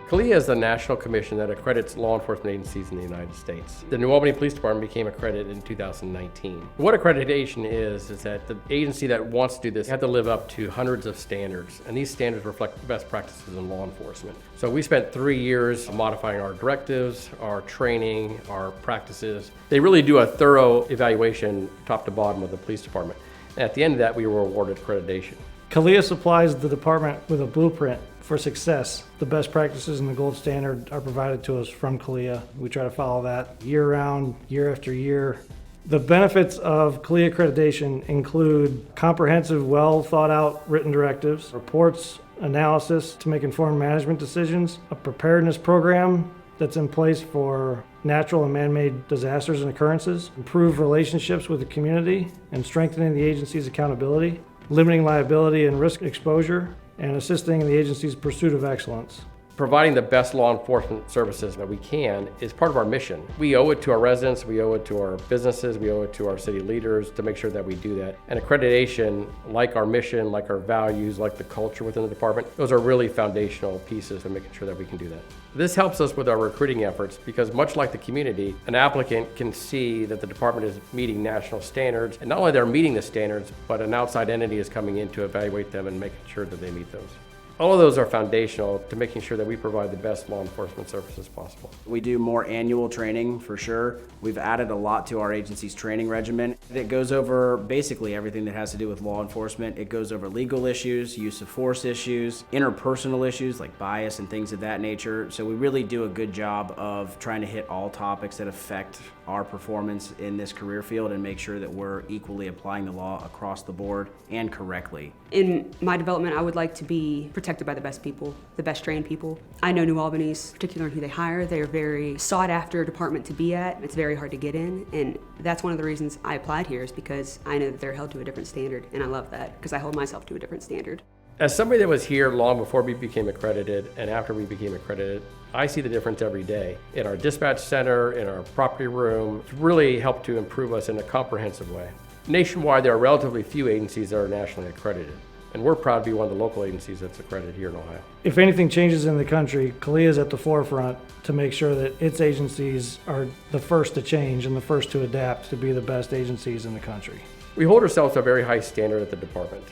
CALEA is the national commission that accredits law enforcement agencies in the United States. The New Albany Police Department became accredited in 2019. What accreditation is that the agency that wants to do this had to live up to hundreds of standards, and these standards reflect best practices in law enforcement. So we spent 3 years modifying our directives, our training, our practices. They really do a thorough evaluation top to bottom of the police department. And at the end of that, we were awarded accreditation. CALEA supplies the department with a blueprint for success. The best practices and the gold standard are provided to us from CALEA. We try to follow that year round, year after year. The benefits of CALEA accreditation include comprehensive, well thought out written directives, reports, analysis to make informed management decisions, a preparedness program that's in place for natural and man-made disasters and occurrences, improve relationships with the community and strengthening the agency's accountability, limiting liability and risk exposure, and assisting in the agency's pursuit of excellence. Providing the best law enforcement services that we can is part of our mission. We owe it to our residents, we owe it to our businesses, we owe it to our city leaders to make sure that we do that. And accreditation, like our mission, like our values, like the culture within the department, those are really foundational pieces to making sure that we can do that. This helps us with our recruiting efforts because much like the community, an applicant can see that the department is meeting national standards. And not only they're meeting the standards, but an outside entity is coming in to evaluate them and making sure that they meet those. All of those are foundational to making sure that we provide the best law enforcement services possible. We do more annual training for sure. We've added a lot to our agency's training regimen. It goes over basically everything that has to do with law enforcement. It goes over legal issues, use of force issues, interpersonal issues like bias and things of that nature. So we really do a good job of trying to hit all topics that affect our performance in this career field and make sure that we're equally applying the law across the board and correctly. In my development, I would like to be protected by the best people, the best trained people. I know New Albany's, particularly who they hire, they're very sought after department to be at. It's very hard to get in, and that's one of the reasons I applied here is because I know that they're held to a different standard, and I love that because I hold myself to a different standard. As somebody that was here long before we became accredited and after we became accredited, I see the difference every day. In our dispatch center, in our property room, it's really helped to improve us in a comprehensive way. Nationwide, there are relatively few agencies that are nationally accredited, and we're proud to be one of the local agencies that's accredited here in Ohio. If anything changes in the country, CALEA is at the forefront to make sure that its agencies are the first to change and the first to adapt to be the best agencies in the country. We hold ourselves to a very high standard at the department.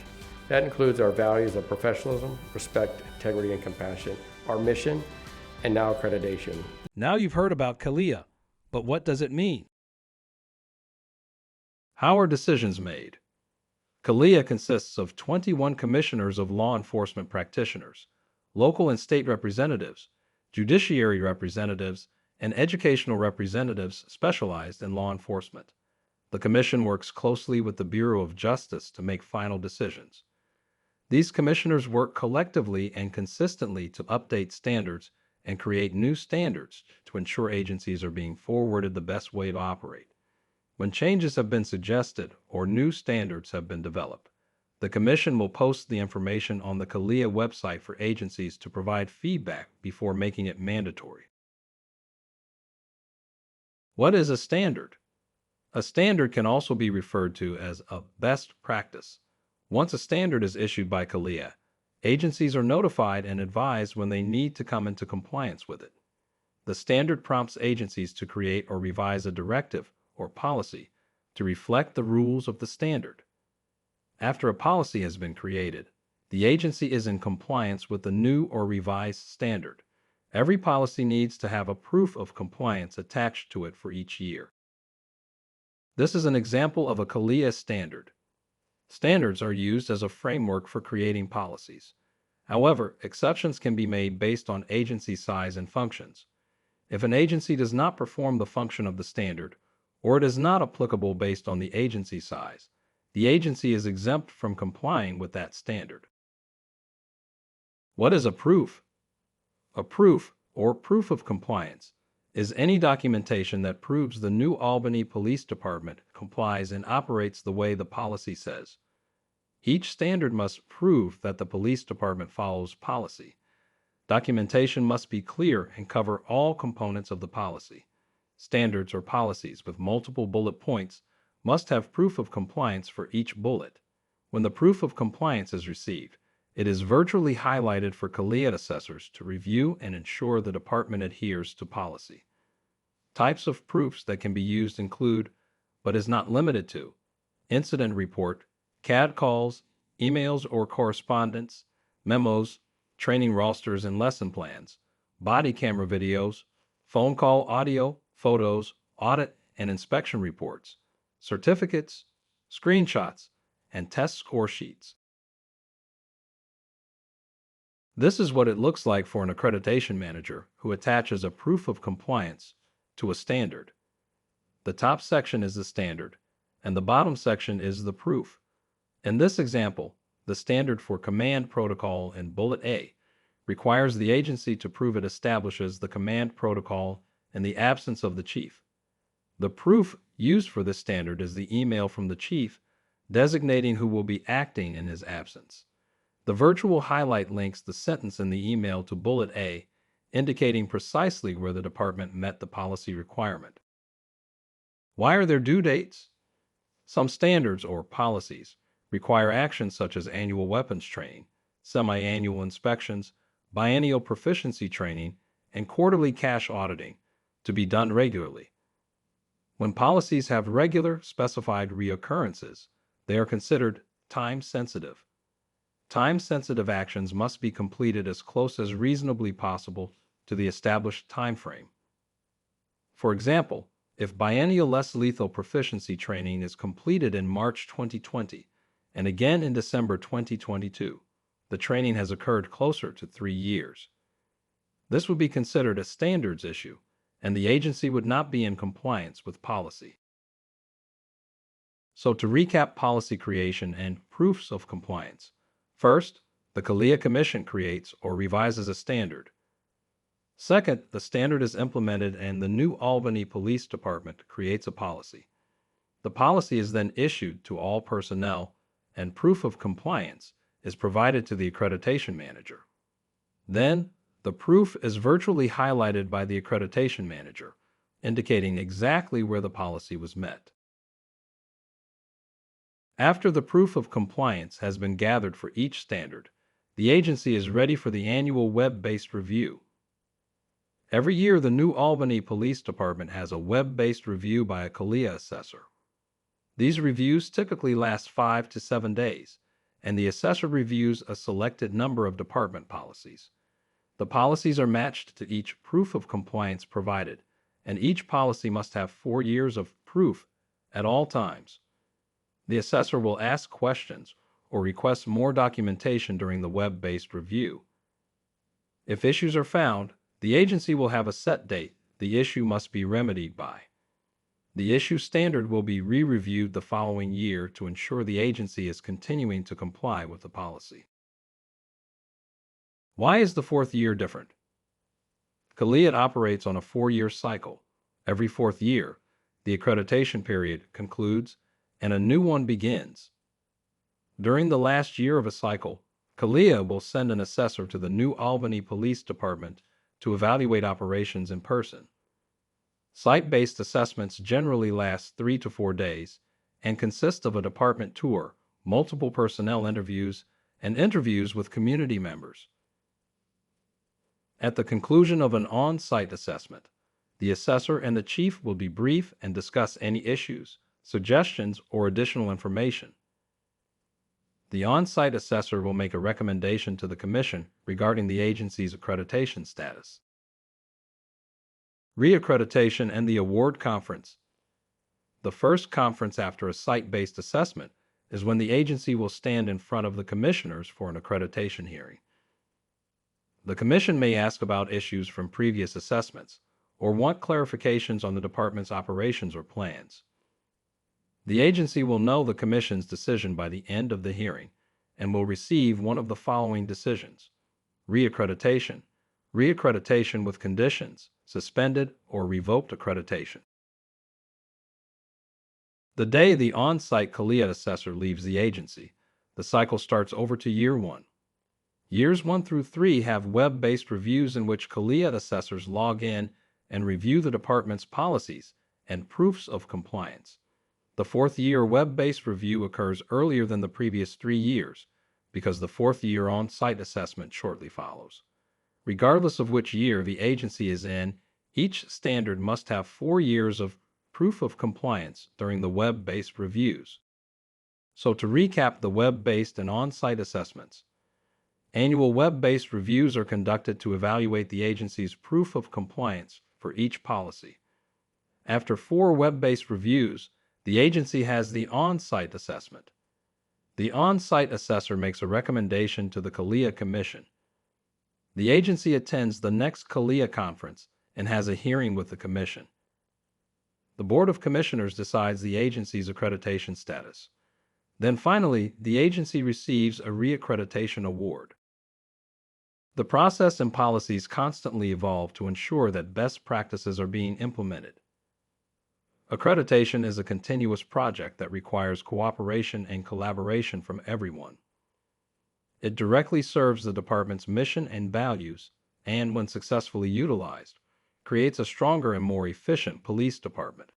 That includes our values of professionalism, respect, integrity, and compassion, our mission, and now accreditation. Now you've heard about CALEA, but what does it mean? How are decisions made? CALEA consists of 21 commissioners of law enforcement practitioners, local and state representatives, judiciary representatives, and educational representatives specialized in law enforcement. The commission works closely with the Bureau of Justice to make final decisions. These commissioners work collectively and consistently to update standards and create new standards to ensure agencies are being forwarded the best way to operate. When changes have been suggested or new standards have been developed, the Commission will post the information on the CALEA website for agencies to provide feedback before making it mandatory. What is a standard? A standard can also be referred to as a best practice. Once a standard is issued by CALEA, agencies are notified and advised when they need to come into compliance with it. The standard prompts agencies to create or revise a directive or policy to reflect the rules of the standard. After a policy has been created, the agency is in compliance with the new or revised standard. Every policy needs to have a proof of compliance attached to it for each year. This is an example of a CALEA standard. Standards are used as a framework for creating policies. However, exceptions can be made based on agency size and functions. If an agency does not perform the function of the standard, or it is not applicable based on the agency size, the agency is exempt from complying with that standard. What is a proof? A proof, or proof of compliance, is any documentation that proves the New Albany Police Department complies and operates the way the policy says. Each standard must prove that the police department follows policy. Documentation must be clear and cover all components of the policy. Standards or policies with multiple bullet points must have proof of compliance for each bullet. When the proof of compliance is received, It is virtually highlighted for CALEA assessors to review and ensure the department adheres to policy. Types of proofs that can be used include, but is not limited to, incident report, CAD calls, emails or correspondence, memos, training rosters and lesson plans, body camera videos, phone call audio, photos, audit and inspection reports, certificates, screenshots, and test score sheets. This is what it looks like for an accreditation manager who attaches a proof of compliance to a standard. The top section is the standard, and the bottom section is the proof. In this example, the standard for command protocol in Bullet A requires the agency to prove it establishes the command protocol in the absence of the chief. The proof used for this standard is the email from the chief designating who will be acting in his absence. The virtual highlight links the sentence in the email to Bullet A, indicating precisely where the department met the policy requirement. Why are there due dates? Some standards or policies require actions such as annual weapons training, semi-annual inspections, biennial proficiency training, and quarterly cash auditing to be done regularly. When policies have regular specified reoccurrences, they are considered time-sensitive. Time-sensitive actions must be completed as close as reasonably possible to the established time frame. For example, if biennial less lethal proficiency training is completed in March 2020 and again in December 2022, the training has occurred closer to 3 years. This would be considered a standards issue, and the agency would not be in compliance with policy. So to recap policy creation and proofs of compliance, first, the CALEA Commission creates or revises a standard. Second, the standard is implemented and the New Albany Police Department creates a policy. The policy is then issued to all personnel, and proof of compliance is provided to the accreditation manager. Then, the proof is virtually highlighted by the accreditation manager, indicating exactly where the policy was met. After the proof of compliance has been gathered for each standard, the agency is ready for the annual web-based review. Every year, the New Albany Police Department has a web-based review by a CALEA assessor. These reviews typically last 5 to 7 days, and the assessor reviews a selected number of department policies. The policies are matched to each proof of compliance provided, and each policy must have 4 years of proof at all times. The assessor will ask questions or request more documentation during the web-based review. If issues are found, the agency will have a set date the issue must be remedied by. The issue standard will be re-reviewed the following year to ensure the agency is continuing to comply with the policy. Why is the 4th year different? CALEA operates on a 4-year cycle. Every 4th year, the accreditation period concludes and a new one begins. During the last year of a cycle, CALEA will send an assessor to the New Albany Police Department to evaluate operations in person. Site-based assessments generally last 3 to 4 days and consist of a department tour, multiple personnel interviews, and interviews with community members. At the conclusion of an on-site assessment, the assessor and the chief will debrief and discuss any issues, suggestions, or additional information. The on-site assessor will make a recommendation to the Commission regarding the agency's accreditation status. Reaccreditation and the Award Conference. The first conference after a site-based assessment is when the agency will stand in front of the commissioners for an accreditation hearing. The Commission may ask about issues from previous assessments or want clarifications on the department's operations or plans. The agency will know the Commission's decision by the end of the hearing and will receive one of the following decisions: reaccreditation, reaccreditation with conditions, suspended or revoked accreditation. The day the on-site CALEA assessor leaves the agency, the cycle starts over to year 1. Years 1 through 3 have web-based reviews in which CALEA assessors log in and review the department's policies and proofs of compliance. The 4th year web-based review occurs earlier than the previous 3 years because the fourth year on-site assessment shortly follows. Regardless of which year the agency is in, each standard must have 4 years of proof of compliance during the web-based reviews. So to recap the web-based and on-site assessments, annual web-based reviews are conducted to evaluate the agency's proof of compliance for each policy. After 4 web-based reviews, the agency has the on-site assessment. The on-site assessor makes a recommendation to the CALEA Commission. The agency attends the next CALEA conference and has a hearing with the Commission. The Board of Commissioners decides the agency's accreditation status. Then finally, the agency receives a reaccreditation award. The process and policies constantly evolve to ensure that best practices are being implemented. Accreditation is a continuous project that requires cooperation and collaboration from everyone. It directly serves the department's mission and values, and when successfully utilized, creates a stronger and more efficient police department.